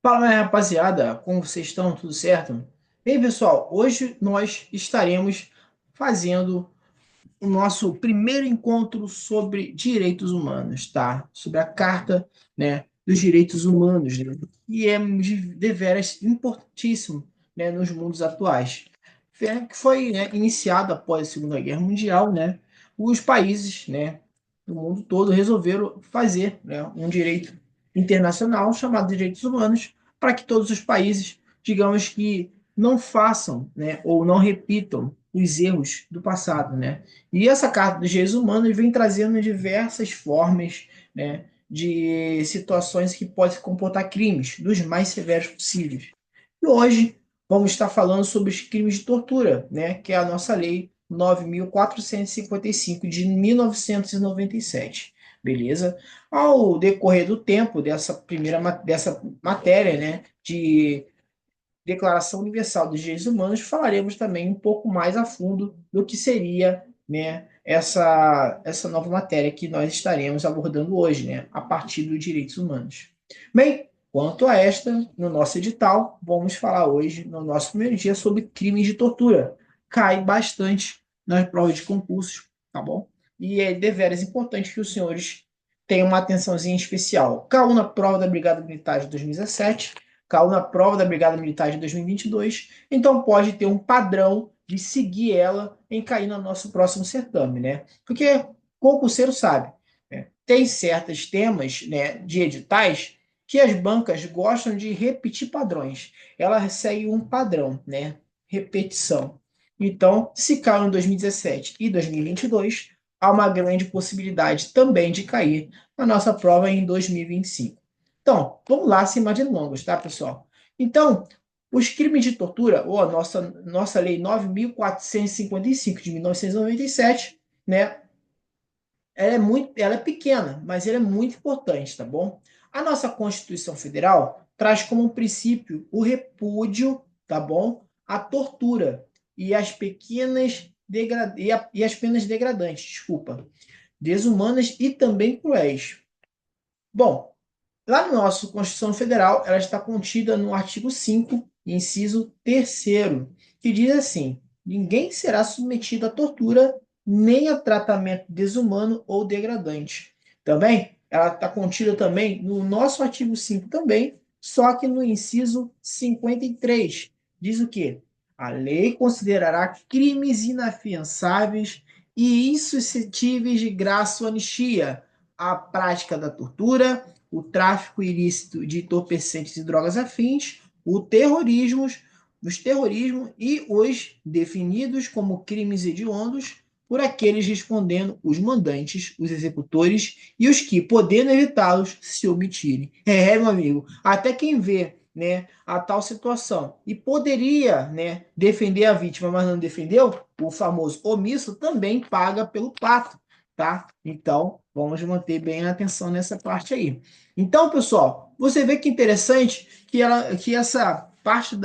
Fala, minha rapaziada, como vocês estão? Tudo certo? Bem, pessoal, hoje nós estaremos fazendo o nosso primeiro encontro sobre direitos humanos, tá? Sobre a Carta, né, dos Direitos Humanos, né? E é deveras importantíssimo, né, nos mundos atuais. Que foi, né, iniciado após a Segunda Guerra Mundial, né? Os países, né, do mundo todo resolveram fazer, né, um direito internacional chamado Direitos Humanos para que todos os países, digamos que não façam, né, ou não repitam os erros do passado, né? E essa Carta dos Direitos Humanos vem trazendo diversas formas, né, de situações que podem comportar crimes, dos mais severos possíveis. E hoje vamos estar falando sobre os crimes de tortura, né, que é a nossa lei 9.455 de 1997. Beleza? Ao decorrer do tempo dessa matéria, né, de Declaração Universal dos Direitos Humanos, falaremos também um pouco mais a fundo do que seria, né, essa nova matéria que nós estaremos abordando hoje, né, a partir dos direitos humanos. Bem, quanto a esta, no nosso edital, vamos falar hoje, no nosso primeiro dia, sobre crimes de tortura. Cai bastante nas provas de concursos, tá bom? E é deveras importante que os senhores tenham uma atençãozinha especial. Caiu na prova da Brigada Militar de 2017, caiu na prova da Brigada Militar de 2022, então pode ter um padrão de seguir ela em cair no nosso próximo certame, né? Porque concurseiro sabe, né? Tem certos temas, né, de editais que as bancas gostam de repetir padrões. Ela segue um padrão, né? Repetição. Então, se caiu em 2017 e 2022, há uma grande possibilidade também de cair na nossa prova em 2025. Então, vamos lá, sem mais delongas, tá, pessoal? Então, os crimes de tortura, ou a nossa Lei 9.455 de 1997, né? Ela é pequena, mas ela é muito importante, tá bom? A nossa Constituição Federal traz como princípio o repúdio, tá bom? A tortura e as e as penas degradantes, desculpa, desumanas e também cruéis. Bom, lá no nosso Constituição Federal, ela está contida no artigo 5, inciso terceiro, que diz assim: ninguém será submetido à tortura nem a tratamento desumano ou degradante. Também, ela está contida também no nosso artigo 5 também, só que no inciso 53. Diz o quê? A lei considerará crimes inafiançáveis e insuscetíveis de graça ou anistia a prática da tortura, o tráfico ilícito de entorpecentes e drogas afins, os terrorismos e os definidos como crimes hediondos por aqueles respondendo os mandantes, os executores e os que, podendo evitá-los, se omitirem. Meu amigo, até quem vê, né, a tal situação e poderia, né, defender a vítima, mas não defendeu, o famoso omisso também paga pelo pato, tá? Então, vamos manter bem a atenção nessa parte aí. Então, pessoal, você vê que interessante que essa parte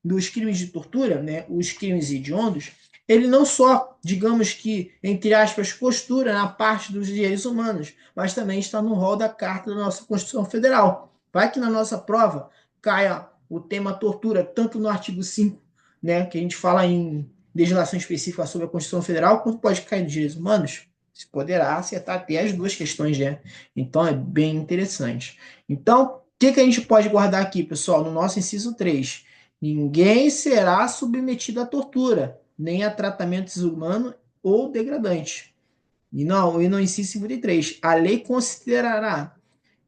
dos crimes de tortura, né, os crimes hediondos, ele não só, digamos que, entre aspas, costura na parte dos direitos humanos, mas também está no rol da Carta da nossa Constituição Federal. Vai que na nossa prova caia o tema tortura, tanto no artigo 5, né, que a gente fala em legislação específica sobre a Constituição Federal, quanto pode cair nos direitos humanos, se poderá acertar até as duas questões, né? Então é bem interessante. Então, o que a gente pode guardar aqui, pessoal, no nosso inciso 3? Ninguém será submetido à tortura, nem a tratamento desumano ou degradante. E no inciso 53, a lei considerará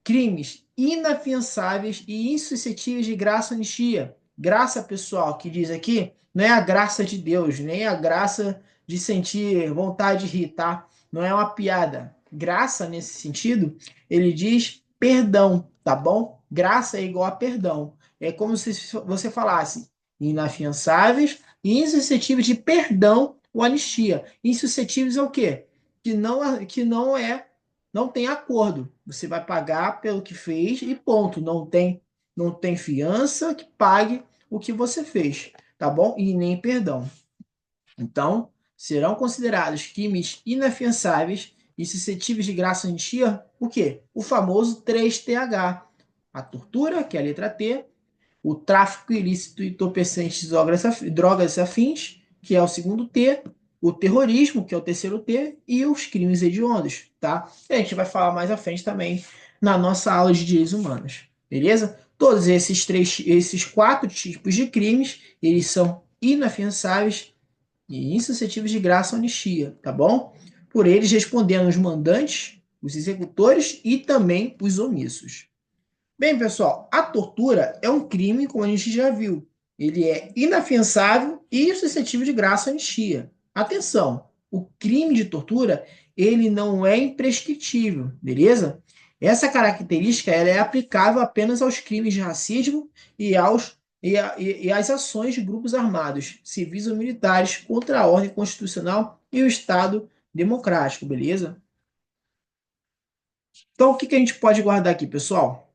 crimes inafiançáveis e insuscetíveis de graça ou anistia. Graça, pessoal, que diz aqui, não é a graça de Deus, nem a graça de sentir vontade de rir, tá? Não é uma piada. Graça, nesse sentido, ele diz perdão, tá bom? Graça é igual a perdão. É como se você falasse inafiançáveis e insuscetíveis de perdão ou anistia. Insuscetíveis é o quê? Que não tem acordo. Você vai pagar pelo que fez e ponto. Não tem fiança que pague o que você fez, tá bom? E nem perdão. Então, serão considerados crimes inafiançáveis e suscetíveis de graça ou anistia o quê? O famoso 3TH. A tortura, que é a letra T, o tráfico ilícito e entorpecentes de drogas afins, que é o segundo T, o terrorismo, que é o terceiro T, e os crimes hediondos, tá? E a gente vai falar mais à frente também na nossa aula de direitos humanos, beleza? Todos esses quatro tipos de crimes, eles são inafiançáveis e insuscetíveis de graça ou anistia, tá bom? Por eles respondendo os mandantes, os executores e também os omissos. Bem, pessoal, a tortura é um crime, como a gente já viu. Ele é inafiançável e suscetível de graça ou anistia. Atenção, o crime de tortura, ele não é imprescritível, beleza? Essa característica ela é aplicável apenas aos crimes de racismo e às ações de grupos armados, civis ou militares contra a ordem constitucional e o Estado democrático, beleza? Então, o que a gente pode guardar aqui, pessoal?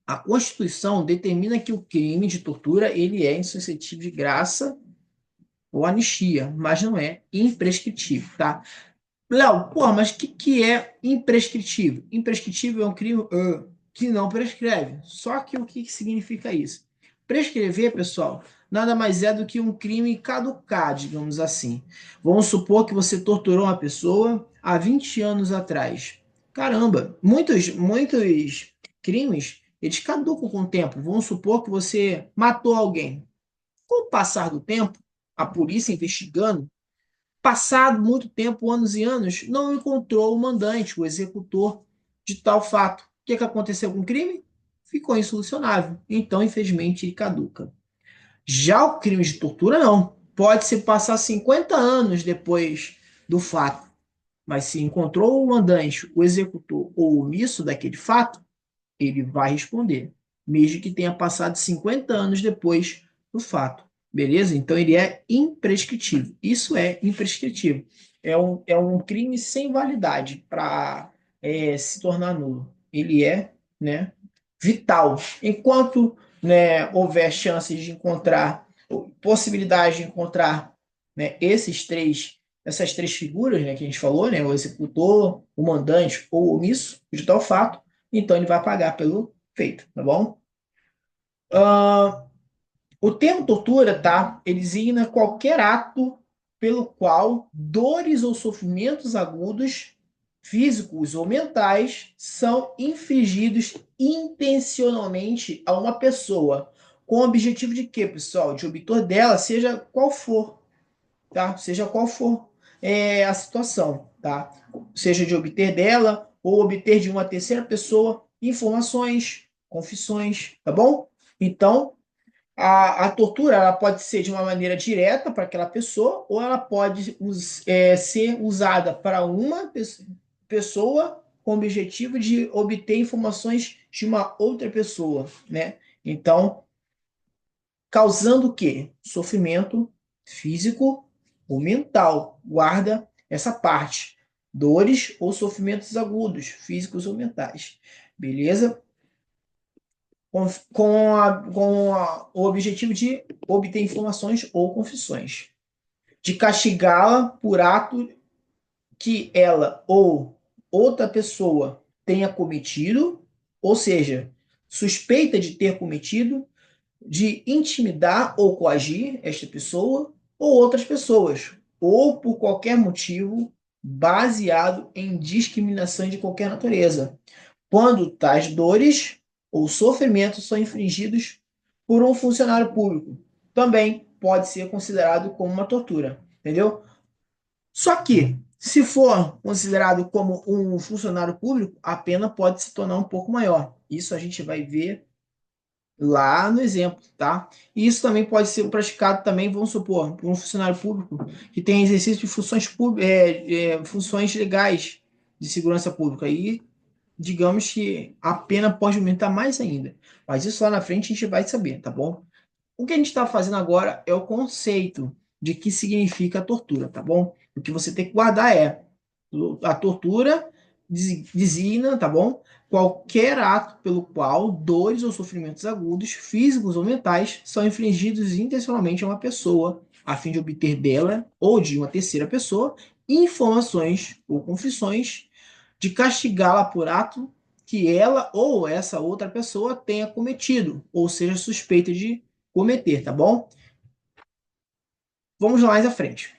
A Constituição determina que o crime de tortura ele é insuscetível de graça ou anistia, mas não é imprescritível, tá? Léo, porra, mas o que é imprescritível? Imprescritível é um crime que não prescreve. Só que o que significa isso? Prescrever, pessoal, nada mais é do que um crime caducar, digamos assim. Vamos supor que você torturou uma pessoa há 20 anos atrás. Caramba, muitos crimes, eles caducam com o tempo. Vamos supor que você matou alguém. Com o passar do tempo, a polícia investigando, passado muito tempo, anos e anos, não encontrou o mandante, o executor de tal fato. O que aconteceu com o crime? Ficou insolucionável. Então, infelizmente, ele caduca. Já o crime de tortura, não. Pode-se passar 50 anos depois do fato, mas se encontrou o mandante, o executor ou o omisso daquele fato, ele vai responder, mesmo que tenha passado 50 anos depois do fato. Beleza? Então ele é imprescritível. Isso é imprescritível. É um crime sem validade para se tornar nulo. Ele é, né, vital. Enquanto, né, houver chances de encontrar, possibilidade de encontrar, né, essas três figuras, né, que a gente falou, né, o executor, o mandante ou o omisso de tal fato, então ele vai pagar pelo feito, tá bom? Uh, o termo tortura, tá? Ele designa qualquer ato pelo qual dores ou sofrimentos agudos, físicos ou mentais, são infligidos intencionalmente a uma pessoa, com o objetivo de quê, pessoal? De obter dela, seja qual for, tá? Seja qual for a situação, tá? Seja de obter dela ou obter de uma terceira pessoa informações, confissões, tá bom? Então, a tortura ela pode ser de uma maneira direta para aquela pessoa ou ela pode ser usada para uma pessoa com o objetivo de obter informações de uma outra pessoa, né? Então, causando o quê? Sofrimento físico ou mental. Guarda essa parte. Dores ou sofrimentos agudos, físicos ou mentais. Beleza? Com o objetivo de obter informações ou confissões. De castigá-la por ato que ela ou outra pessoa tenha cometido, ou seja, suspeita de ter cometido, de intimidar ou coagir esta pessoa ou outras pessoas, ou por qualquer motivo baseado em discriminação de qualquer natureza, quando tais dores ou sofrimentos são infligidos por um funcionário público. Também pode ser considerado como uma tortura, entendeu? Só que, se for considerado como um funcionário público, a pena pode se tornar um pouco maior. Isso a gente vai ver lá no exemplo, tá? E isso também pode ser praticado também, vamos supor, por um funcionário público que tem exercício de funções legais de segurança pública. E digamos que a pena pode aumentar mais ainda. Mas isso lá na frente a gente vai saber, tá bom? O que a gente está fazendo agora é o conceito de que significa a tortura, tá bom? O que você tem que guardar é a tortura designa, tá bom? Qualquer ato pelo qual dores ou sofrimentos agudos, físicos ou mentais, são infligidos intencionalmente a uma pessoa, a fim de obter dela ou de uma terceira pessoa informações ou confissões, de castigá-la por ato que ela ou essa outra pessoa tenha cometido, ou seja, suspeita de cometer, tá bom? Vamos mais à frente.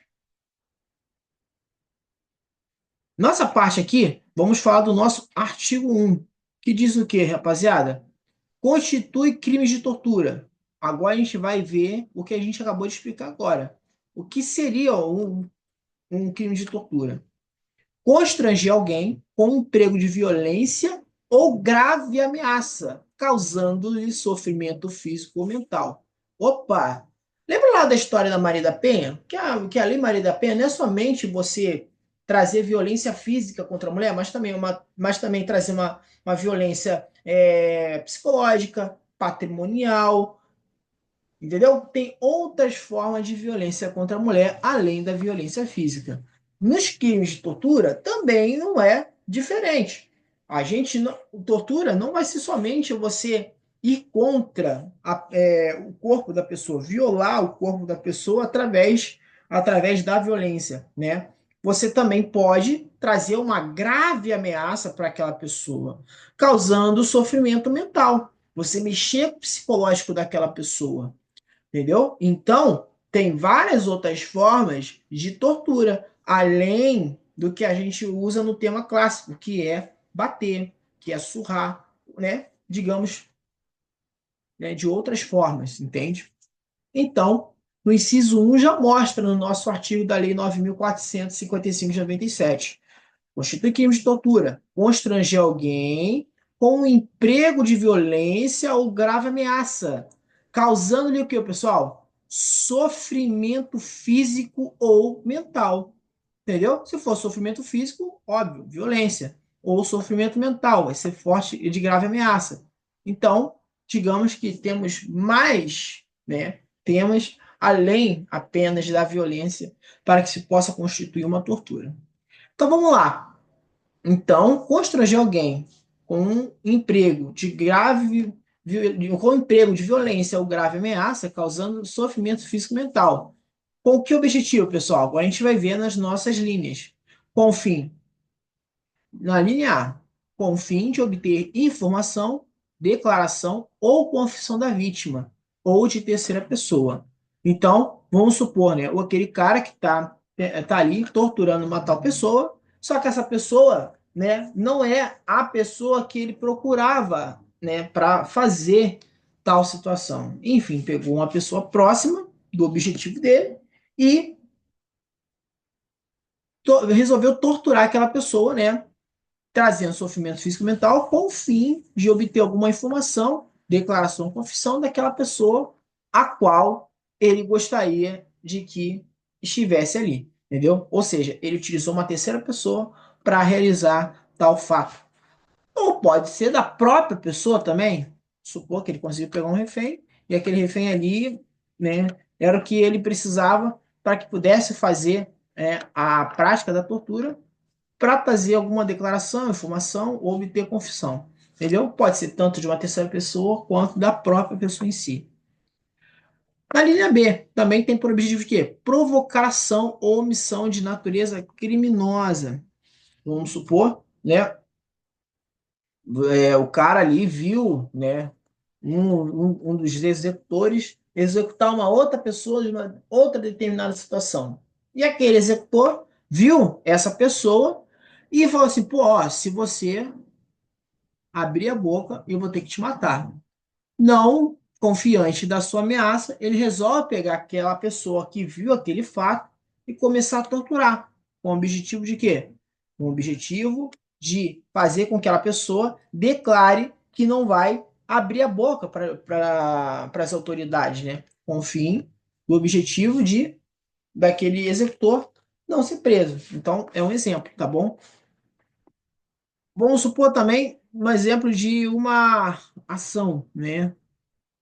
Nossa parte aqui, vamos falar do nosso artigo 1, que diz o quê, rapaziada? Constitui crimes de tortura. Agora a gente vai ver o que a gente acabou de explicar agora. O que seria um crime de tortura? Constranger alguém com um emprego de violência ou grave ameaça, causando-lhe sofrimento físico ou mental. Opa! Lembra lá da história da Maria da Penha? Que a Lei Maria da Penha não é somente você trazer violência física contra a mulher, mas também trazer uma violência psicológica, patrimonial, entendeu? Tem outras formas de violência contra a mulher, além da violência física. Nos crimes de tortura, também não é diferente. A gente não, tortura não vai ser somente você ir contra o corpo da pessoa, violar o corpo da pessoa através da violência, né? Você também pode trazer uma grave ameaça para aquela pessoa, causando sofrimento mental. Você mexer com o psicológico daquela pessoa. Entendeu? Então, tem várias outras formas de tortura, além do que a gente usa no tema clássico, que é bater, que é surrar, né? Digamos, né, de outras formas, entende? Então, no inciso 1 já mostra no nosso artigo da Lei 9.455 de 97. Constitui crime de tortura. Constranger alguém com um emprego de violência ou grave ameaça, causando-lhe o que, pessoal? Sofrimento físico ou mental. Entendeu? Se for sofrimento físico, óbvio, violência. Ou sofrimento mental, vai ser forte e de grave ameaça. Então, digamos que temos mais, né, temas além apenas da violência para que se possa constituir uma tortura. Então vamos lá. Então, constranger alguém com um emprego de grave com um emprego de violência ou grave ameaça, causando sofrimento físico e mental. Com que objetivo, pessoal? Agora a gente vai ver nas nossas linhas. Com o fim na linha A, com o fim de obter informação, declaração ou confissão da vítima ou de terceira pessoa. Então, vamos supor, né, aquele cara que tá ali torturando uma tal pessoa, só que essa pessoa, né, não é a pessoa que ele procurava, né, para fazer tal situação. Enfim, pegou uma pessoa próxima do objetivo dele e resolveu torturar aquela pessoa, né, trazendo sofrimento físico e mental com o fim de obter alguma informação, declaração, confissão daquela pessoa a qual ele gostaria de que estivesse ali, entendeu? Ou seja, ele utilizou uma terceira pessoa para realizar tal fato. Ou pode ser da própria pessoa também. Supor que ele conseguiu pegar um refém e aquele refém ali, né, era o que ele precisava para que pudesse fazer a prática da tortura para trazer alguma declaração, informação ou obter confissão. Entendeu? Pode ser tanto de uma terceira pessoa quanto da própria pessoa em si. Na linha B, também tem por objetivo o quê? Provocação ou omissão de natureza criminosa. Vamos supor, né? O cara ali viu, né? Um dos executores executar uma outra pessoa de uma outra determinada situação. E aquele executor viu essa pessoa e falou assim: pô, ó, se você abrir a boca, eu vou ter que te matar. Não confiante da sua ameaça, ele resolve pegar aquela pessoa que viu aquele fato e começar a torturar. Com o objetivo de quê? Com o objetivo de fazer com que aquela pessoa declare que não vai abrir a boca para as autoridades, né? Com o fim, o objetivo de daquele executor não ser preso. Então, é um exemplo, tá bom? Vamos supor também um exemplo de uma ação, né?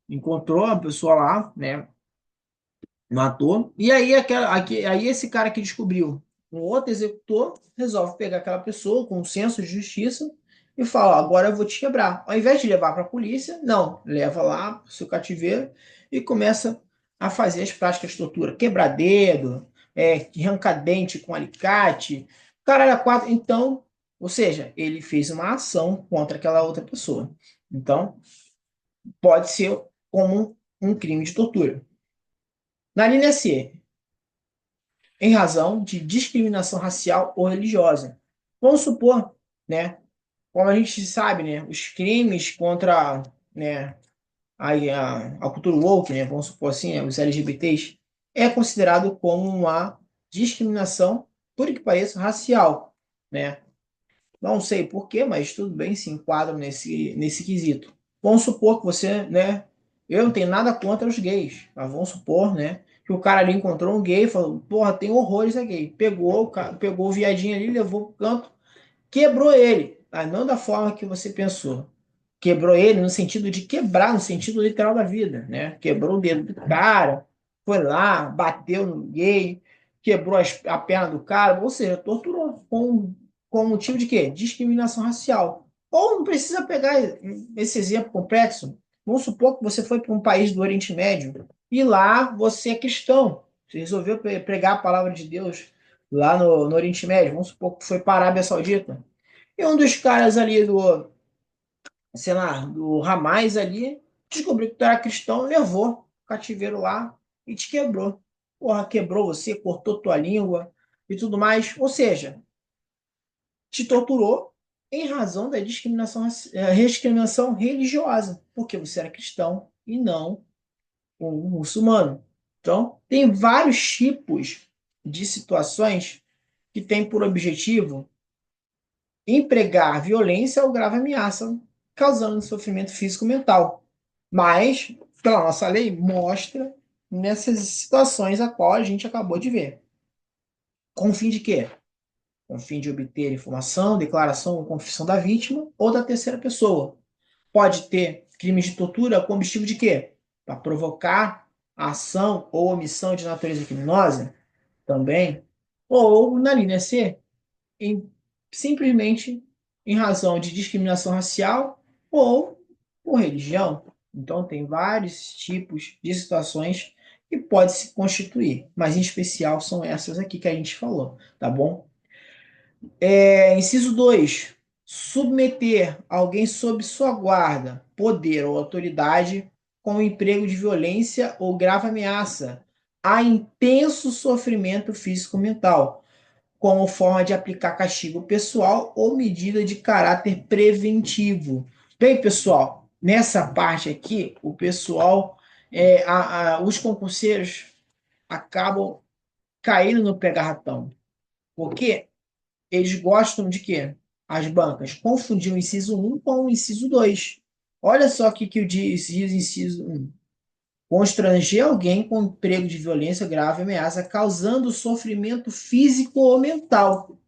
Encontrou a pessoa lá, né? Matou. E aí, aí esse cara que descobriu um outro executor resolve pegar aquela pessoa com um senso de justiça e fala: agora eu vou te quebrar. Ao invés de levar para a polícia, não, leva lá para o seu cativeiro e começa a fazer as práticas de tortura, quebrar dedo, arrancar dente com alicate, caralho, a quatro. Então, Ou seja, ele fez uma ação contra aquela outra pessoa. Então, pode ser como um crime de tortura. Na linha C, em razão de discriminação racial ou religiosa. Vamos supor, né, como a gente sabe, né, os crimes contra, né, a cultura woke, né, vamos supor assim, né, os LGBTs, é considerado como uma discriminação, por que pareça, racial, né? Não sei por quê, mas tudo bem, se enquadra nesse quesito. Vamos supor que você, né? Eu não tenho nada contra os gays, mas vamos supor, né? Que o cara ali encontrou um gay e falou: porra, tem horrores a gay. Pegou o viadinho ali, levou pro canto, quebrou ele, tá? Não da forma que você pensou. Quebrou ele no sentido de quebrar, no sentido literal da vida, né? Quebrou o dedo do cara, foi lá, bateu no gay, quebrou a perna do cara, ou seja, torturou com motivo de quê? Discriminação racial. Ou não precisa pegar esse exemplo complexo. Vamos supor que você foi para um país do Oriente Médio e lá você é cristão. Você resolveu pregar a palavra de Deus lá no Oriente Médio. Vamos supor que foi para a Arábia Saudita. E um dos caras ali sei lá, do Hamas ali, descobriu que tu era cristão, levou o cativeiro lá e te quebrou. Porra, quebrou você, cortou tua língua e tudo mais. Ou seja, te torturou em razão da discriminação religiosa, porque você era cristão e não um muçulmano. Então, tem vários tipos de situações que têm por objetivo empregar violência ou grave ameaça, causando sofrimento físico e mental. Mas, pela nossa lei, mostra nessas situações a qual a gente acabou de ver. Com o fim de quê? Com o fim de obter informação, declaração ou confissão da vítima ou da terceira pessoa. Pode ter crimes de tortura com objetivo de quê? Para provocar a ação ou omissão de natureza criminosa? Também. Ou, na linha C, em, simplesmente em razão de discriminação racial ou por religião. Então, tem vários tipos de situações que pode se constituir, mas em especial são essas aqui que a gente falou, tá bom? Inciso 2: submeter alguém sob sua guarda, poder ou autoridade com o emprego de violência ou grave ameaça a intenso sofrimento físico-mental, como forma de aplicar castigo pessoal ou medida de caráter preventivo. Bem, pessoal, nessa parte aqui, o pessoal, os concurseiros acabam caindo no pega-ratão. Porque eles gostam de quê? As bancas confundiam o inciso um com o inciso 2. Olha só o que diz o inciso um: constranger alguém com emprego de violência grave e ameaça, causando sofrimento físico ou mental.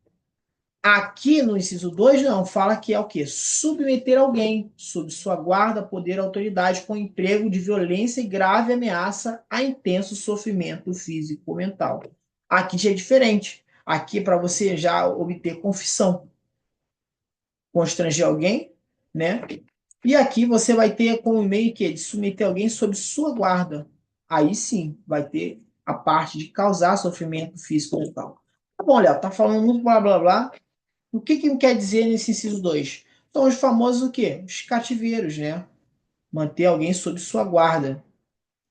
Aqui no inciso 2 não, fala que é o quê? Submeter alguém sob sua guarda, poder, autoridade com emprego de violência e grave ameaça a intenso sofrimento físico ou mental. Aqui já é diferente. Aqui é para você já obter confissão, constranger alguém, né? E aqui você vai ter como meio que de submeter alguém sob sua guarda. Aí sim, vai ter a parte de causar sofrimento físico ou mental. Tá bom, Léo, tá falando muito blá blá blá. O que quer dizer nesse inciso 2? Então, os famosos o quê? Os cativeiros, né? Manter alguém sob sua guarda,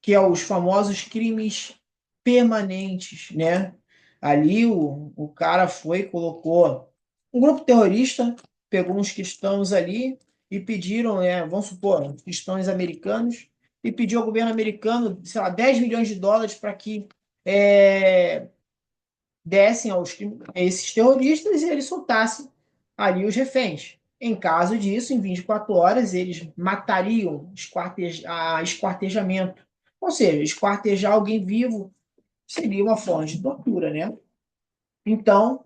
que é os famosos crimes permanentes, né? Ali o cara foi, colocou um grupo terrorista, pegou uns cristãos ali e pediram, né, vamos supor, cristãos americanos, e pediu ao governo americano, sei lá, 10 milhões de dólares para que é, dessem a esses terroristas e eles soltassem ali os reféns. Em caso disso, em 24 horas, eles matariam esquartejamento. Ou seja, esquartejar alguém vivo seria uma forma de tortura, né? Então,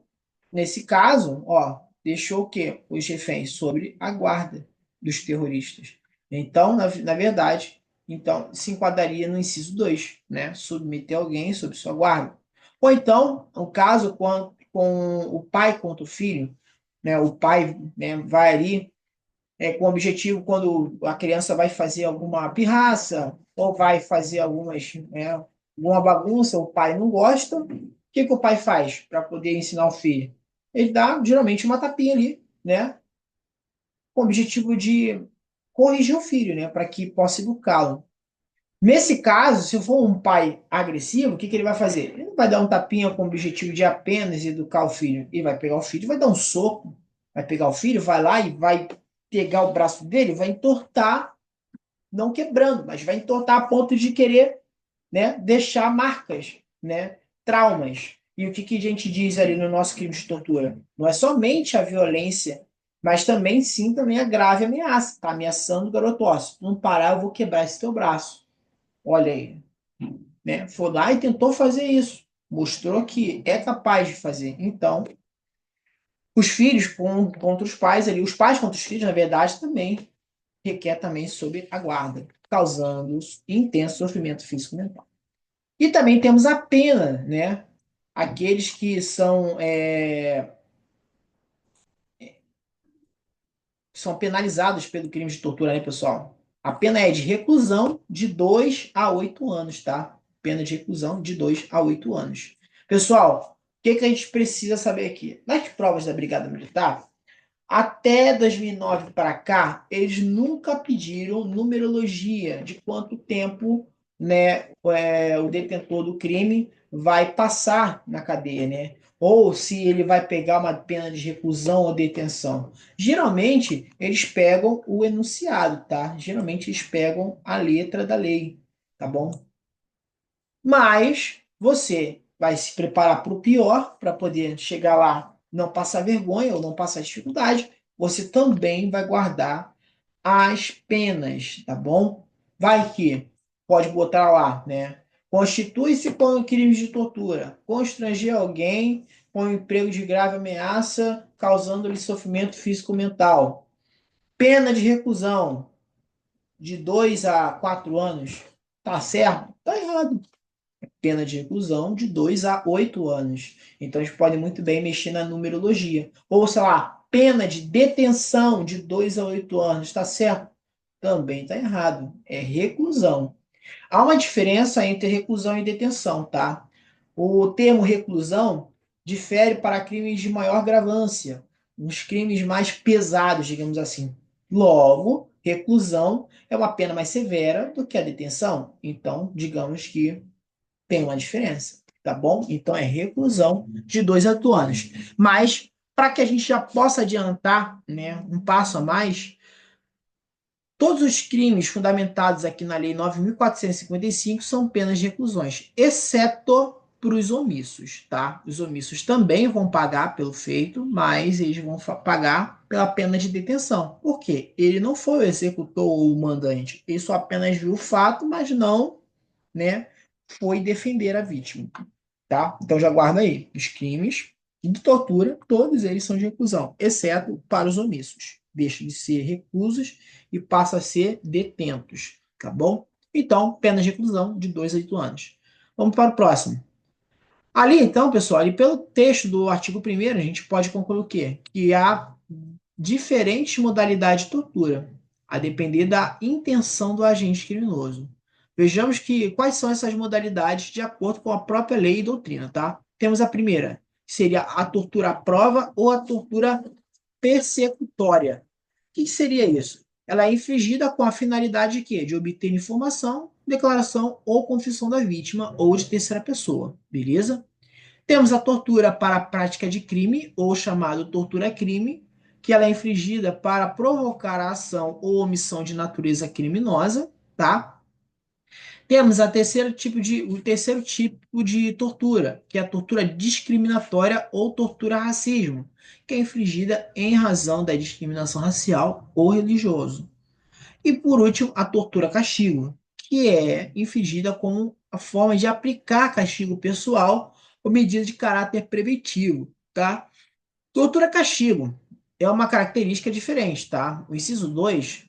nesse caso, ó, deixou o quê? Os reféns sobre a guarda dos terroristas. Então, na verdade, então se enquadraria no inciso 2, né? Submeter alguém sob sua guarda. Ou então, o caso com o pai contra o filho, né? O pai, né, vai ali com o objetivo quando a criança vai fazer alguma pirraça ou vai fazer alguma bagunça, o pai não gosta. O que o pai faz para poder ensinar o filho? Ele dá geralmente uma tapinha ali, né, com o objetivo de corrigir o filho, né, para que possa educá-lo. Nesse caso, se for um pai agressivo, o que ele vai fazer? Ele não vai dar um tapinha com o objetivo de apenas educar o filho. Ele vai pegar o filho, vai dar um soco, vai pegar o filho, vai lá e vai pegar o braço dele, vai entortar, não quebrando, mas vai entortar a ponto de querer, né, deixar marcas, né, traumas. E o que a gente diz ali no nosso crime de tortura? Não é somente a violência, mas também, sim, também a grave ameaça. Está ameaçando o garoto, ó, se tu não parar, eu vou quebrar esse teu braço. Olha aí, né? Foi lá e tentou fazer isso. Mostrou que é capaz de fazer. Então, os filhos contra os pais ali, os pais contra os filhos, na verdade, também requer também sob a guarda, causando intenso sofrimento físico e mental. E também temos a pena, né? Aqueles que são penalizados pelo crime de tortura, né, pessoal? A pena é de reclusão de 2 a 8 anos, tá? Pena de reclusão de 2 a 8 anos. Pessoal, o que a gente precisa saber aqui? Nas provas da Brigada Militar, até 2009 para cá, eles nunca pediram numerologia de quanto tempo, né, o detentor do crime vai passar na cadeia, né? Ou se ele vai pegar uma pena de reclusão ou detenção. Geralmente, eles pegam o enunciado, tá? Geralmente, eles pegam a letra da lei, tá bom? Mas você vai se preparar para o pior, para poder chegar lá, não passar vergonha ou não passar dificuldade. Você também vai guardar as penas, tá bom? Vai que pode botar lá, né? Constitui-se com crimes de tortura, constranger alguém com emprego de grave ameaça, causando-lhe sofrimento físico-mental. Pena de reclusão de 2 a 4 anos. Tá certo? Tá errado. Pena de reclusão de 2 a 8 anos. Então a gente pode muito bem mexer na numerologia. Ou, sei lá, pena de detenção de 2 a 8 anos. Está certo? Também está errado. É reclusão. Há uma diferença entre reclusão e detenção, tá? O termo reclusão difere para crimes de maior gravância, uns crimes mais pesados, digamos assim. Logo, reclusão é uma pena mais severa do que a detenção. Então, digamos que tem uma diferença, tá bom? Então é reclusão de 2 a 8 anos. Mas, para que a gente já possa adiantar, né, um passo a mais, todos os crimes fundamentados aqui na Lei 9.455 são penas de reclusões, exceto para os omissos, tá? Os omissos também vão pagar pelo feito, mas eles vão pagar pela pena de detenção. Por quê? Ele não foi o executor ou o mandante, ele só apenas viu o fato, mas não, né, foi defender a vítima, tá? Então já guarda aí, os crimes de tortura, todos eles são de reclusão, exceto para os omissos. Deixam de ser reclusos e passam a ser detentos, tá bom? Então, pena de reclusão de 2 a 8 anos. Vamos para o próximo. Ali, então, pessoal, ali pelo texto do artigo 1º, a gente pode concluir o quê? Que há diferentes modalidades de tortura, a depender da intenção do agente criminoso. Vejamos que quais são essas modalidades de acordo com a própria lei e doutrina, tá? Temos a primeira, que seria a tortura à prova ou a tortura persecutória. O que seria isso? Ela é infligida com a finalidade de quê? De obter informação, declaração ou confissão da vítima ou de terceira pessoa, beleza? Temos a tortura para a prática de crime, ou chamado tortura-crime, que ela é infligida para provocar a ação ou omissão de natureza criminosa, tá? Temos o terceiro tipo de tortura, que é a tortura discriminatória ou tortura racismo, que é infligida em razão da discriminação racial ou religioso. E por último, a tortura-castigo, que é infligida como a forma de aplicar castigo pessoal ou medida de caráter preventivo, tá? Tortura-castigo é uma característica diferente, tá? O inciso 2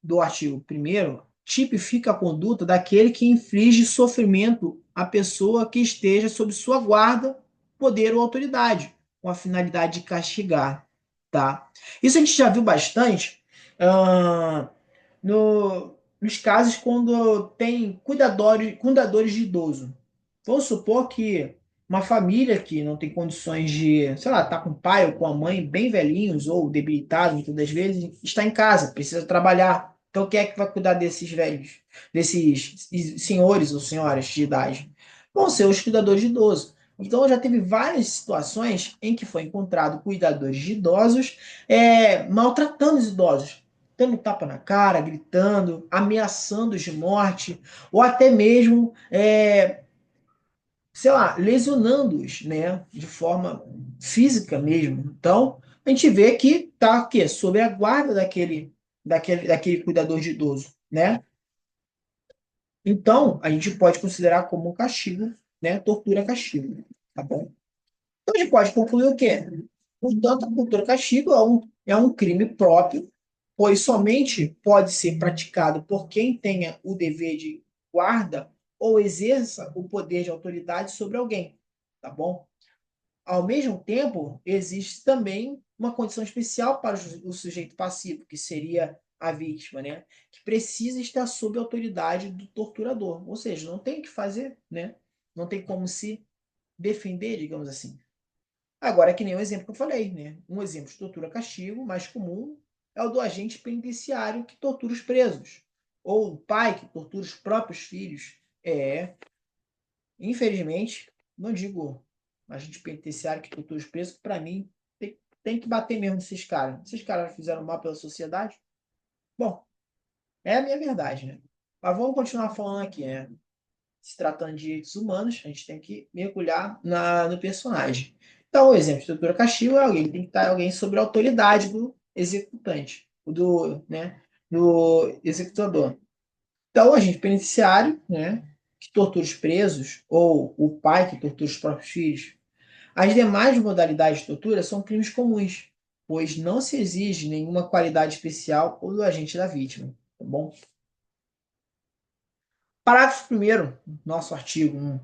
do artigo 1º tipifica a conduta daquele que inflige sofrimento à pessoa que esteja sob sua guarda, poder ou autoridade, com a finalidade de castigar, tá? Isso a gente já viu bastante nos casos quando tem cuidadores de idoso. Vamos supor que uma família que não tem condições de, sei lá, tá com o pai ou com a mãe bem velhinhos ou debilitados, muitas das vezes, está em casa, precisa trabalhar. Então, quem é que vai cuidar desses velhos, desses senhores ou senhoras de idade? Vão ser os cuidadores de idosos. Então, já teve várias situações em que foi encontrado cuidadores de idosos maltratando os idosos, dando tapa na cara, gritando, ameaçando-os de morte, ou até mesmo sei lá, lesionando-os, né, de forma física mesmo. Então, a gente vê que está aqui sob a guarda daquele cuidador de idoso, né? Então, a gente pode considerar como um castigo, né? Tortura é castigo, tá bom? Então, a gente pode concluir o quê? Portanto, a tortura castigo é um crime próprio, pois somente pode ser praticado por quem tenha o dever de guarda ou exerça o poder de autoridade sobre alguém, tá bom? Ao mesmo tempo, existe também uma condição especial para o sujeito passivo, que seria a vítima, né? Que precisa estar sob a autoridade do torturador. Ou seja, não tem o que fazer, né? Não tem como se defender, digamos assim. Agora, é que nem o exemplo que eu falei, né? Um exemplo de tortura-castigo mais comum é o do agente penitenciário que tortura os presos. Ou o pai que tortura os próprios filhos. Infelizmente, não digo agente penitenciário que tortura os presos, para mim tem que bater mesmo nesses caras. Esses caras fizeram mal pela sociedade. Bom, é a minha verdade, né? Mas vamos continuar falando aqui, né? Se tratando de direitos humanos, a gente tem que mergulhar no personagem. Então, o exemplo de tortura castigo é alguém, tem que estar alguém sob a autoridade do executante, do executador. Então, o agente penitenciário, né, que tortura os presos, ou o pai que tortura os próprios filhos. As demais modalidades de tortura são crimes comuns, pois não se exige nenhuma qualidade especial ou do agente da vítima. Tá bom? Parágrafo primeiro, nosso artigo 1.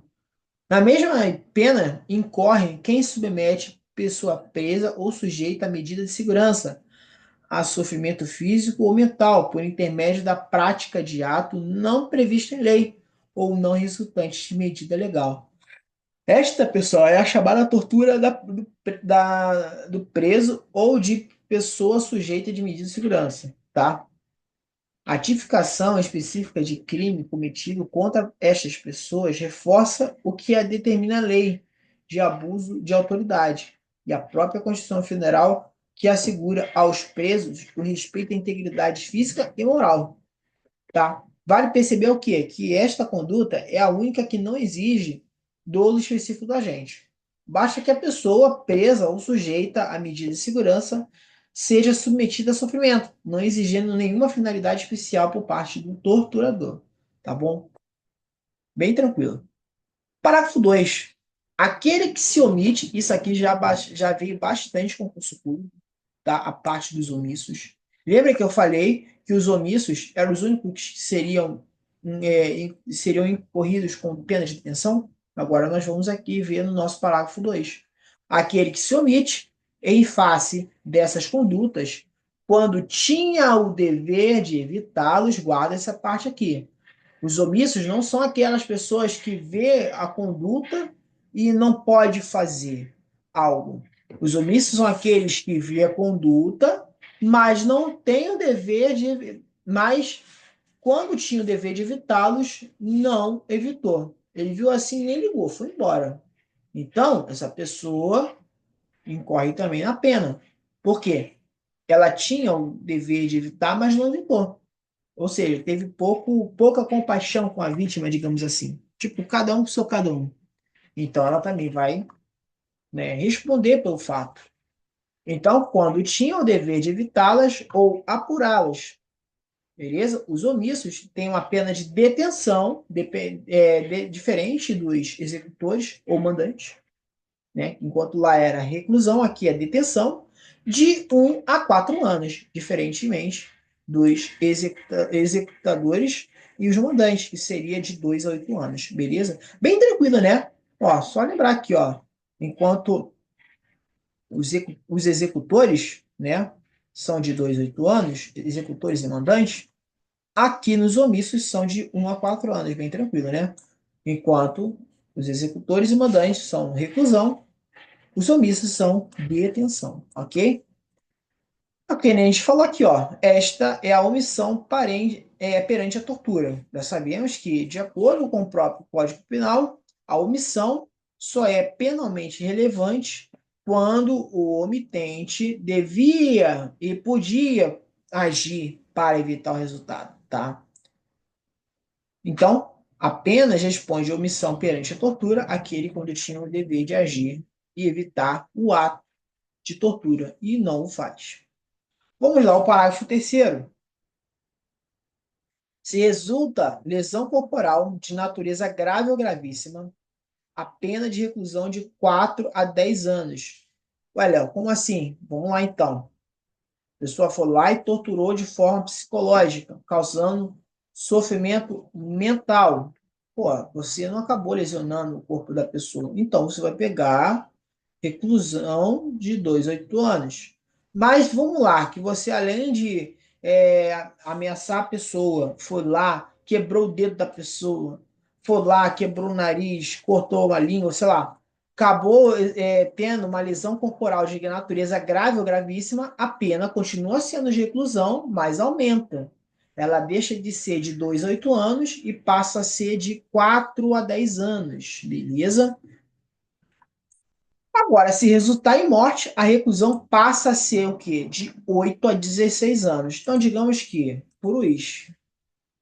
Na mesma pena incorre quem submete pessoa presa ou sujeita a medida de segurança, a sofrimento físico ou mental, por intermédio da prática de ato não previsto em lei ou não resultante de medida legal. Esta, pessoal, é a chamada tortura do preso ou de pessoa sujeita de medida de segurança, tá? A tipificação específica de crime cometido contra estas pessoas reforça o que a determina a lei de abuso de autoridade e a própria Constituição Federal, que assegura aos presos o respeito à integridade física e moral, tá? Vale perceber o quê? Que esta conduta é a única que não exige dolo específico do agente. Basta que a pessoa presa ou sujeita à medida de segurança seja submetida a sofrimento, não exigindo nenhuma finalidade especial por parte do torturador. Tá bom? Bem tranquilo. Parágrafo 2. Aquele que se omite, isso aqui já veio bastante com o concurso público, tá? A parte dos omissos. Lembra que eu falei que os omissos eram os únicos que seriam incorridos com pena de detenção? Agora nós vamos aqui ver no nosso parágrafo 2. Aquele que se omite em face dessas condutas, quando tinha o dever de evitá-los, guarda essa parte aqui. Os omissos não são aquelas pessoas que vê a conduta e não pode fazer algo. Os omissos são aqueles que vê a conduta, mas não têm o dever de. Mas, quando tinha o dever de evitá-los, não evitou. Ele viu assim, nem ligou, foi embora. Então, essa pessoa incorre também na pena. Por quê? Ela tinha o dever de evitar, mas não evitou. Ou seja, teve pouca compaixão com a vítima, digamos assim. Tipo, cada um com seu cada um. Então, ela também vai, né, responder pelo fato. Então, quando tinha o dever de evitá-las ou apurá-las, beleza? Os omissos têm uma pena de detenção, diferente dos executores ou mandantes, né? Enquanto lá era reclusão, aqui é detenção, de 1 a 4 anos, diferentemente dos executadores e os mandantes, que seria de 2 a 8 anos, beleza? Bem tranquilo, né? Ó, só lembrar aqui, ó, enquanto os executores, né, são de 2 a 8 anos, executores e mandantes, aqui nos omissos são de 1 a 4 anos, bem tranquilo, né? Enquanto Os executores e mandantes são reclusão, os omissos são detenção, ok? Ok, né? A gente falou aqui, ó. Esta é a omissão perante a tortura. Já sabemos que, de acordo com o próprio Código Penal, a omissão só é penalmente relevante quando o omitente devia e podia agir para evitar o resultado, tá? Então, apenas responde a omissão perante a tortura aquele quando tinha o dever de agir e evitar o ato de tortura e não o faz. Vamos lá, o parágrafo terceiro. Se resulta lesão corporal de natureza grave ou gravíssima, a pena de reclusão de 4 a 10 anos. Ué, Léo, como assim? Vamos lá então. A pessoa foi lá e torturou de forma psicológica, causando sofrimento mental. Pô, você não acabou lesionando o corpo da pessoa. Então, você vai pegar reclusão de 2 a 8 anos. Mas vamos lá, que você, além de ameaçar a pessoa, foi lá, quebrou o dedo da pessoa, foi lá, quebrou o nariz, cortou a língua, sei lá, acabou tendo uma lesão corporal de natureza grave ou gravíssima, a pena continua sendo de reclusão, mas aumenta. Ela deixa de ser de 2 a 8 anos e passa a ser de 4 a 10 anos, beleza? Agora, se resultar em morte, a reclusão passa a ser o quê? De 8 a 16 anos. Então, digamos que, por os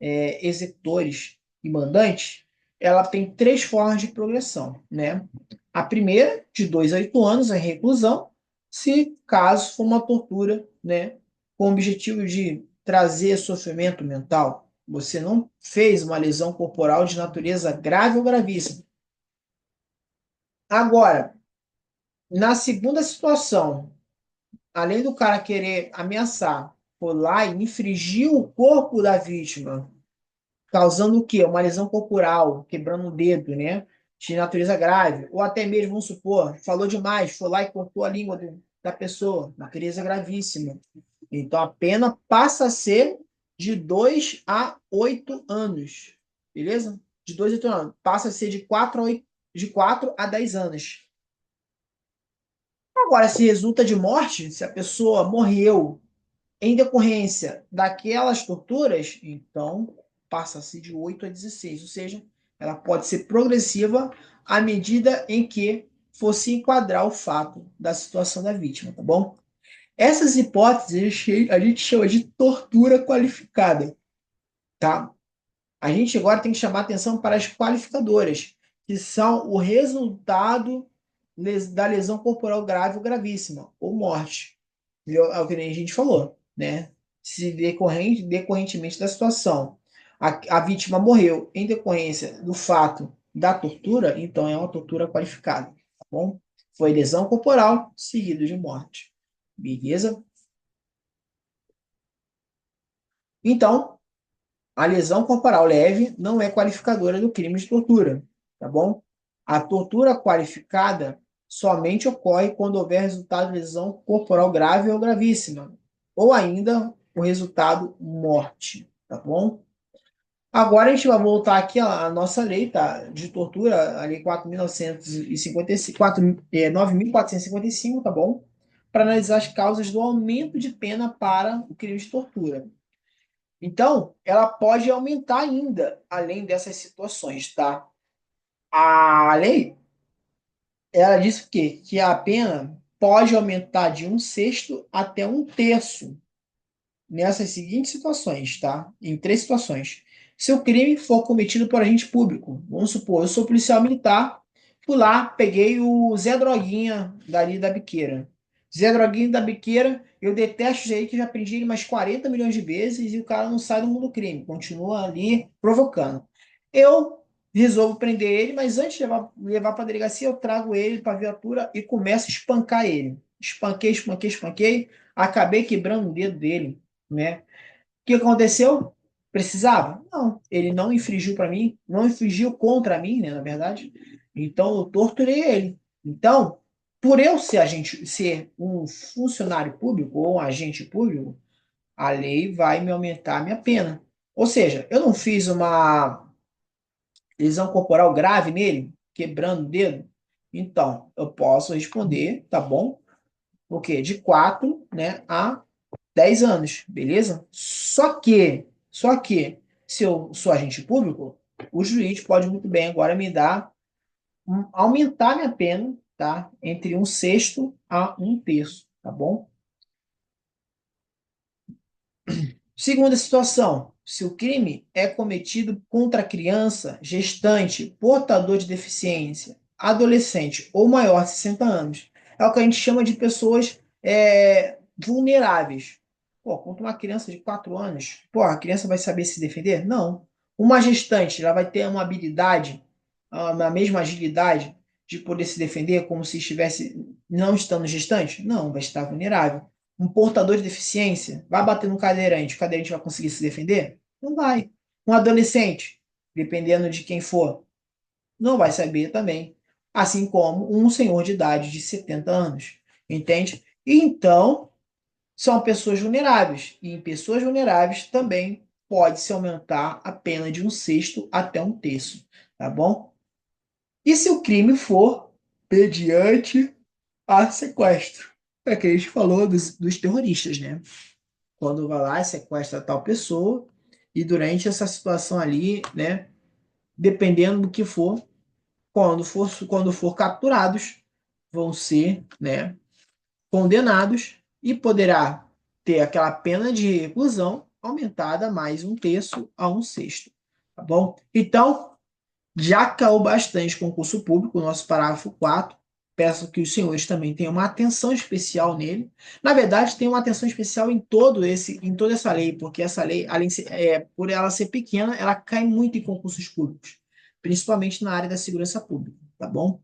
executores e mandantes, ela tem três formas de progressão, né? A primeira, de 2 a 8 anos, é reclusão, se caso for uma tortura, né, com o objetivo de trazer sofrimento mental. Você não fez uma lesão corporal de natureza grave ou gravíssima. Agora, na segunda situação, além do cara querer ameaçar, for lá e infringir o corpo da vítima, causando o quê? Uma lesão corporal, quebrando o dedo, né? De natureza grave. Ou até mesmo, vamos supor, falou demais, foi lá e cortou a língua da pessoa, natureza gravíssima. Então a pena passa a ser de 2 a 8 anos. Beleza? De 2 a 8 anos. Passa a ser de 4 a 8, de 4 a 10 anos. Agora, se resulta de morte, se a pessoa morreu em decorrência daquelas torturas, então passa-se de 8 a 16, ou seja, ela pode ser progressiva à medida em que fosse enquadrar o fato da situação da vítima, tá bom? Essas hipóteses a gente chama de tortura qualificada, tá? A gente agora tem que chamar atenção para as qualificadoras, que são o resultado da lesão corporal grave ou gravíssima, ou morte. É o que a gente falou, né? Se decorrentemente da situação, a vítima morreu em decorrência do fato da tortura, então é uma tortura qualificada, tá bom? Foi lesão corporal seguido de morte. Beleza? Então, a lesão corporal leve não é qualificadora do crime de tortura, tá bom? A tortura qualificada somente ocorre quando houver resultado de lesão corporal grave ou gravíssima, ou ainda o resultado morte, tá bom? Agora a gente vai voltar aqui à nossa lei, tá? De tortura, a lei 4.955, 9.455, tá bom? Para analisar as causas do aumento de pena para o crime de tortura. Então, ela pode aumentar ainda, além dessas situações, tá? A lei, ela diz o quê? Que a pena pode aumentar de um sexto até um terço nessas seguintes situações, tá? Em três situações. Se o crime for cometido por agente público, vamos supor, eu sou policial militar, fui lá, peguei o Zé Droguinha dali da biqueira. Zé Droguinha da biqueira, eu detesto isso aí que já prendi ele mais 40 milhões de vezes e o cara não sai do mundo do crime, continua ali provocando. Eu resolvo prender ele, mas antes de levar para a delegacia, eu trago ele para a viatura e começo a espancar ele. Espanquei, espanquei, espanquei, acabei quebrando o dedo dele, né? O que aconteceu? Precisava? Não, ele não infringiu para mim, não infringiu contra mim, né, na verdade. Então eu torturei ele. Então, por eu ser um funcionário público ou um agente público, a lei vai me aumentar a minha pena. Ou seja, eu não fiz uma lesão corporal grave nele, quebrando o dedo? Então, eu posso responder, tá bom? O quê? De 4, né, a 10 anos, beleza? Só que, se eu sou agente público, o juiz pode muito bem agora me dar, aumentar minha pena, tá? Entre um sexto a um terço, tá bom? Segunda situação, se o crime é cometido contra criança, gestante, portador de deficiência, adolescente ou maior de 60 anos, é o que a gente chama de pessoas vulneráveis. Pô, contra uma criança de 4 anos, pô, a criança vai saber se defender? Não. Uma gestante, ela vai ter uma habilidade, a mesma agilidade de poder se defender como se estivesse não estando gestante? Não, vai estar vulnerável. Um portador de deficiência vai bater no cadeirante, o cadeirante vai conseguir se defender? Não vai. Um adolescente, dependendo de quem for, não vai saber também. Assim como um senhor de idade de 70 anos. Entende? Então, são pessoas vulneráveis. E em pessoas vulneráveis também pode-se aumentar a pena de um sexto até um terço. Tá bom? E se o crime for mediante a sequestro? É que a gente falou dos terroristas, né? Quando vai lá e sequestra tal pessoa, e durante essa situação ali, né, dependendo do que for, quando for capturados, vão ser, né, condenados e poderá ter aquela pena de reclusão aumentada mais um terço a um sexto, tá bom? Então, já caiu bastante concurso público, o nosso parágrafo 4. Peço que os senhores também tenham uma atenção especial nele. Na verdade, tem uma atenção especial em toda essa lei, porque essa lei, por ela ser pequena, ela cai muito em concursos públicos, principalmente na área da segurança pública, tá bom?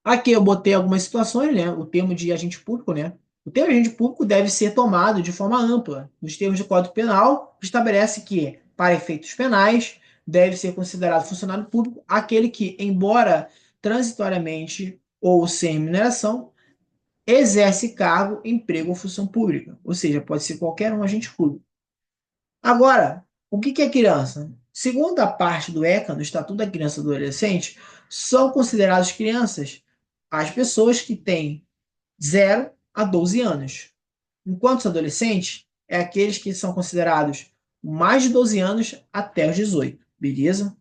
Aqui eu botei algumas situações, né? O termo de agente público, né? O termo de agente público deve ser tomado de forma ampla. Nos termos do Código Penal, estabelece que, para efeitos penais, deve ser considerado funcionário público aquele que, embora transitoriamente ou sem remuneração, exerce cargo, emprego ou função pública. Ou seja, pode ser qualquer um agente público. Agora, o que é criança? Segundo a parte do ECA, do Estatuto da Criança e do Adolescente, são consideradas crianças as pessoas que têm 0 a 12 anos. Enquanto os adolescentes, é aqueles que são considerados mais de 12 anos até os 18, beleza?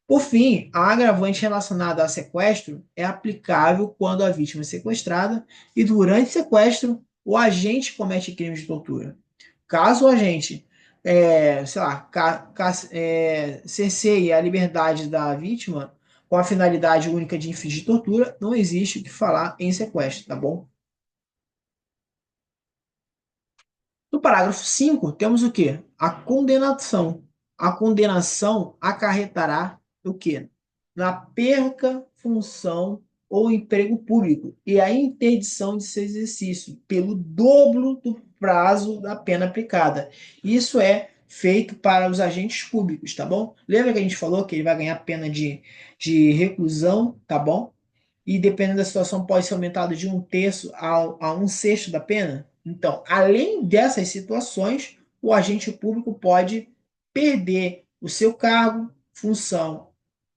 Por fim, a agravante relacionada a sequestro é aplicável quando a vítima é sequestrada e durante o sequestro o agente comete crimes de tortura. Caso o agente, sei lá, cerceie a liberdade da vítima com a finalidade única de infligir tortura, não existe o que falar em sequestro, tá bom? No parágrafo 5 temos o quê? A condenação. A condenação acarretará o quê? Na perca, função ou emprego público e a interdição de seu exercício pelo dobro do prazo da pena aplicada. Isso é feito para os agentes públicos, tá bom? Lembra que a gente falou que ele vai ganhar pena de reclusão, tá bom? E dependendo da situação, pode ser aumentado de um terço a um sexto da pena. Então, além dessas situações, o agente público pode perder o seu cargo, função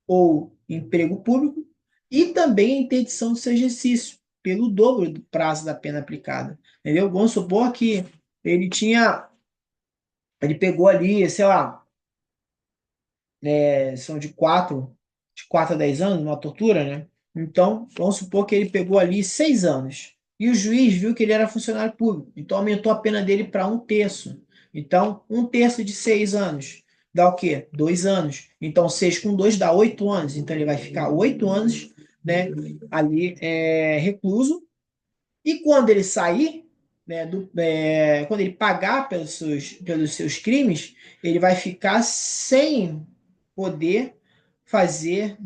ou emprego público e também a interdição do seu exercício pelo dobro do prazo da pena aplicada. Entendeu? Vamos supor que ele tinha, ele pegou ali, sei lá, são de quatro a 10 anos, uma tortura, né? Então, vamos supor que ele pegou ali 6 anos. E o juiz viu que ele era funcionário público. Então, aumentou a pena dele para um terço. Então, um terço de 6 anos dá o quê? 2 anos. Então, 6 com 2 dá 8 anos. Então, ele vai ficar 8 anos, né, ali recluso. E quando ele sair, né, quando ele pagar pelos seus crimes, ele vai ficar sem poder fazer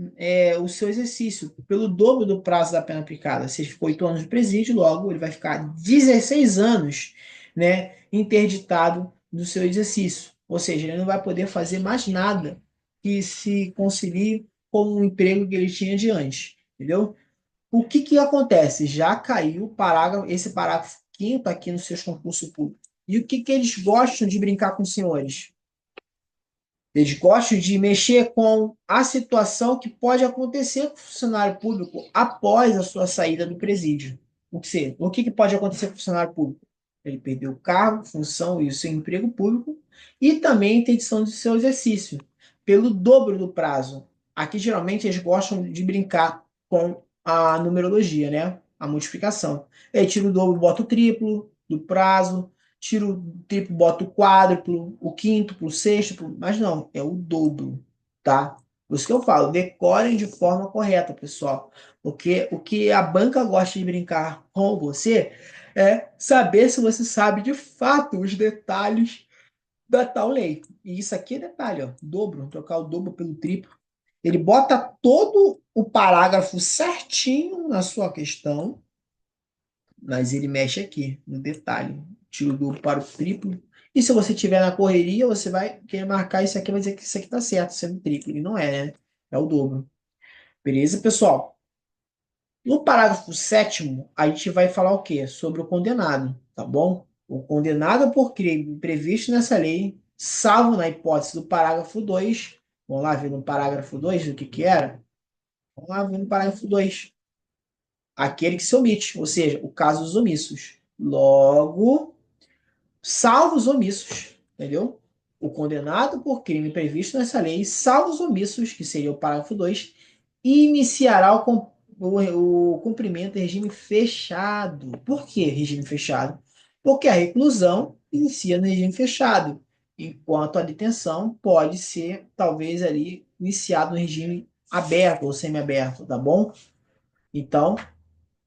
o seu exercício pelo dobro do prazo da pena aplicada. Se ele ficou 8 anos de presídio, logo ele vai ficar 16 anos, né, interditado do seu exercício. Ou seja, ele não vai poder fazer mais nada que se concilie com o emprego que ele tinha de antes. Entendeu? O que que acontece? Já caiu esse parágrafo quinto aqui no seu concurso público. E o que que eles gostam de brincar com os senhores? Eles gostam de mexer com a situação que pode acontecer com o funcionário público após a sua saída do presídio. O que pode acontecer com o funcionário público? Ele perdeu o cargo, função e o seu emprego público e também a interdição do seu exercício, pelo dobro do prazo. Aqui, geralmente, eles gostam de brincar com a numerologia, né? A multiplicação. Aí tira o dobro, bota o triplo do prazo, tira o triplo, bota o quádruplo, o quíntuplo, o sextuplo, mas não, é o dobro, tá? Por isso que eu falo, decorem de forma correta, pessoal. Porque o que a banca gosta de brincar com você é saber se você sabe de fato os detalhes da tal lei. E isso aqui é detalhe, ó, dobro, trocar o dobro pelo triplo. Ele bota todo o parágrafo certinho na sua questão, mas ele mexe aqui no detalhe. Tira o duplo para o triplo. E se você tiver na correria, você vai querer marcar isso aqui, vai dizer que isso aqui tá certo, sendo triplo. E não é, né? É o dobro. Beleza, pessoal? No parágrafo 7º, a gente vai falar o quê? Sobre o condenado, tá bom? O condenado por crime previsto nessa lei, salvo na hipótese do parágrafo 2. Vamos lá ver no parágrafo 2 o que que era? Vamos lá ver no parágrafo 2. Aquele que se omite, ou seja, o caso dos omissos. Logo, salvo os omissos, entendeu? O condenado por crime previsto nessa lei, salvo os omissos, que seria o parágrafo 2, iniciará o cumprimento em regime fechado. Por que regime fechado? Porque a reclusão inicia no regime fechado, enquanto a detenção pode ser, talvez, ali, iniciado no regime aberto ou semiaberto, tá bom? Então,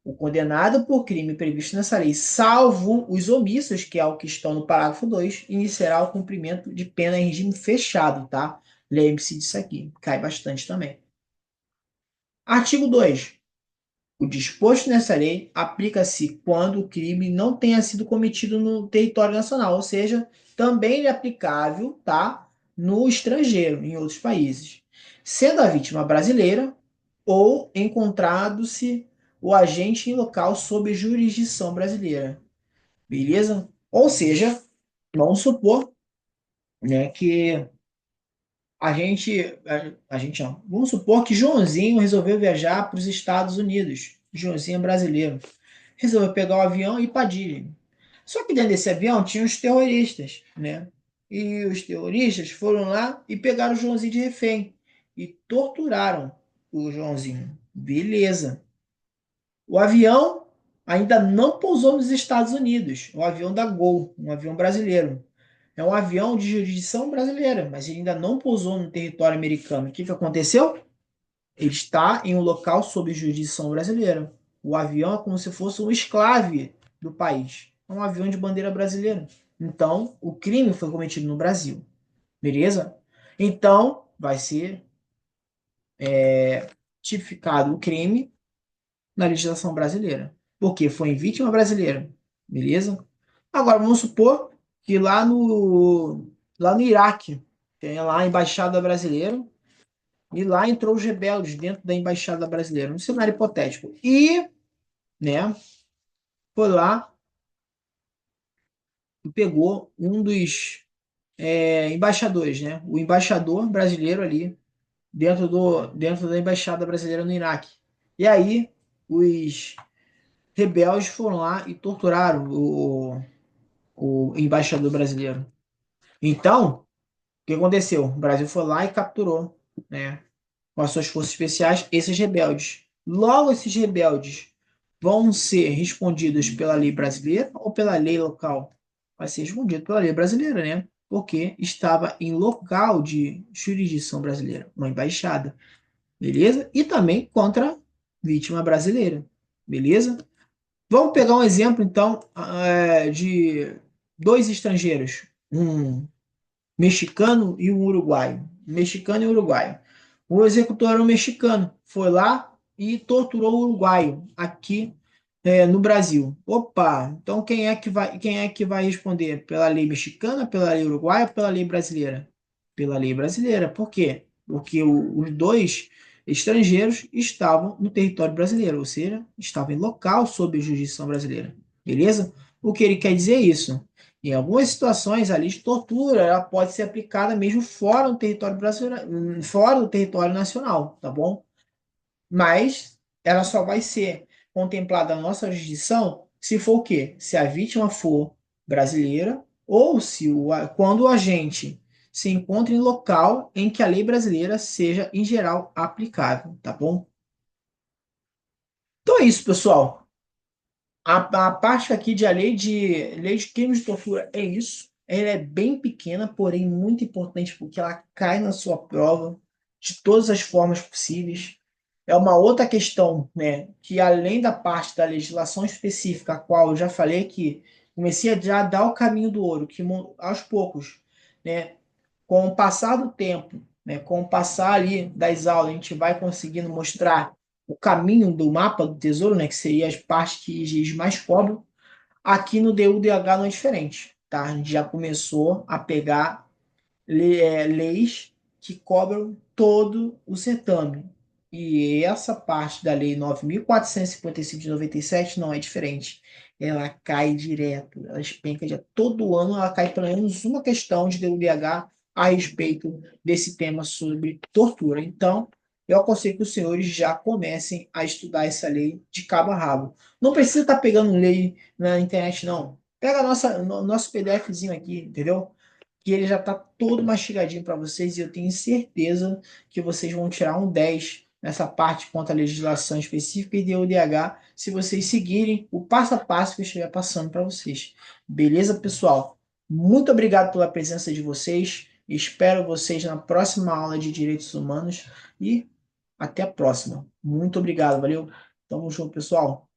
o condenado por crime previsto nessa lei, salvo os omissos, que é o que estão no parágrafo 2, iniciará o cumprimento de pena em regime fechado, tá? Lembre-se disso aqui, cai bastante também. Artigo 2. O disposto nessa lei aplica-se quando o crime não tenha sido cometido no território nacional, ou seja, também é aplicável, tá? No estrangeiro, em outros países. Sendo a vítima brasileira ou encontrado-se o agente em local sob jurisdição brasileira. Beleza? Ou seja, vamos supor, né, que a gente não. Vamos supor que Joãozinho resolveu viajar para os Estados Unidos. Joãozinho é brasileiro. Resolveu pegar o avião e ir para Disney. Só que dentro desse avião tinha os terroristas, né? E os terroristas foram lá e pegaram o Joãozinho de refém e torturaram o Joãozinho. Beleza. O avião ainda não pousou nos Estados Unidos. O avião da Gol, um avião brasileiro. É um avião de jurisdição brasileira, mas ele ainda não pousou no território americano. O que que aconteceu? Ele está em um local sob jurisdição brasileira. O avião é como se fosse um escravo do país. É um avião de bandeira brasileira. Então, o crime foi cometido no Brasil. Beleza? Então, vai ser tipificado o crime na legislação brasileira. Porque foi em vítima brasileira. Beleza? Agora, vamos supor que lá no Iraque, tem lá a embaixada brasileira, e lá entrou os rebeldes dentro da embaixada brasileira, um cenário hipotético. E, né, foi lá e pegou um dos embaixadores, né, o embaixador brasileiro ali, dentro da embaixada brasileira no Iraque. E aí, os rebeldes foram lá e torturaram o embaixador brasileiro. Então, o que aconteceu? O Brasil foi lá e capturou, né, com as suas forças especiais, esses rebeldes. Logo, esses rebeldes vão ser respondidos pela lei brasileira ou pela lei local? Vai ser respondido pela lei brasileira, né? Porque estava em local de jurisdição brasileira, uma embaixada, beleza? E também contra vítima brasileira, beleza? Vamos pegar um exemplo, então, de dois estrangeiros, um mexicano e um uruguaio. Mexicano e uruguaio. O executor era um mexicano, foi lá e torturou o uruguaio aqui no Brasil. Opa, então quem é que vai responder? Pela lei mexicana, pela lei uruguaia, pela lei brasileira? Pela lei brasileira. Por quê? Porque os dois estrangeiros estavam no território brasileiro, ou seja, estavam em local sob a jurisdição brasileira. Beleza? O que ele quer dizer é isso? Em algumas situações, a lei de tortura ela pode ser aplicada mesmo fora do território brasileiro, fora do território nacional, tá bom? Mas ela só vai ser contemplada na nossa jurisdição se for o quê? Se a vítima for brasileira ou se quando o agente se encontra em local em que a lei brasileira seja, em geral, aplicável, tá bom? Então é isso, pessoal. A parte aqui de a lei de crimes de tortura é isso. Ela é bem pequena, porém muito importante porque ela cai na sua prova de todas as formas possíveis. É uma outra questão, né, que além da parte da legislação específica, a qual eu já falei que comecei a já dar o caminho do ouro, que aos poucos, né, com o passar do tempo, né, com o passar ali das aulas, a gente vai conseguindo mostrar o caminho do mapa do tesouro, né, que seria as partes que eles mais cobram. Aqui no DUDH não é diferente, tá? A gente já começou a pegar leis que cobram todo o certame. E essa parte da Lei 9.455 de 97 não é diferente. Ela cai direto, ela espenca já todo ano, ela cai pelo menos uma questão de DUDH a respeito desse tema sobre tortura. Então, eu aconselho que os senhores já comecem a estudar essa lei de cabo a rabo. Não precisa estar pegando lei na internet, não. Pega nosso PDFzinho aqui, entendeu? Que ele já está todo mastigadinho para vocês e eu tenho certeza que vocês vão tirar um 10 nessa parte quanto à legislação específica e de ODH se vocês seguirem o passo a passo que eu estiver passando para vocês. Beleza, pessoal? Muito obrigado pela presença de vocês. Espero vocês na próxima aula de Direitos Humanos e até a próxima. Muito obrigado, valeu? Tamo junto, pessoal.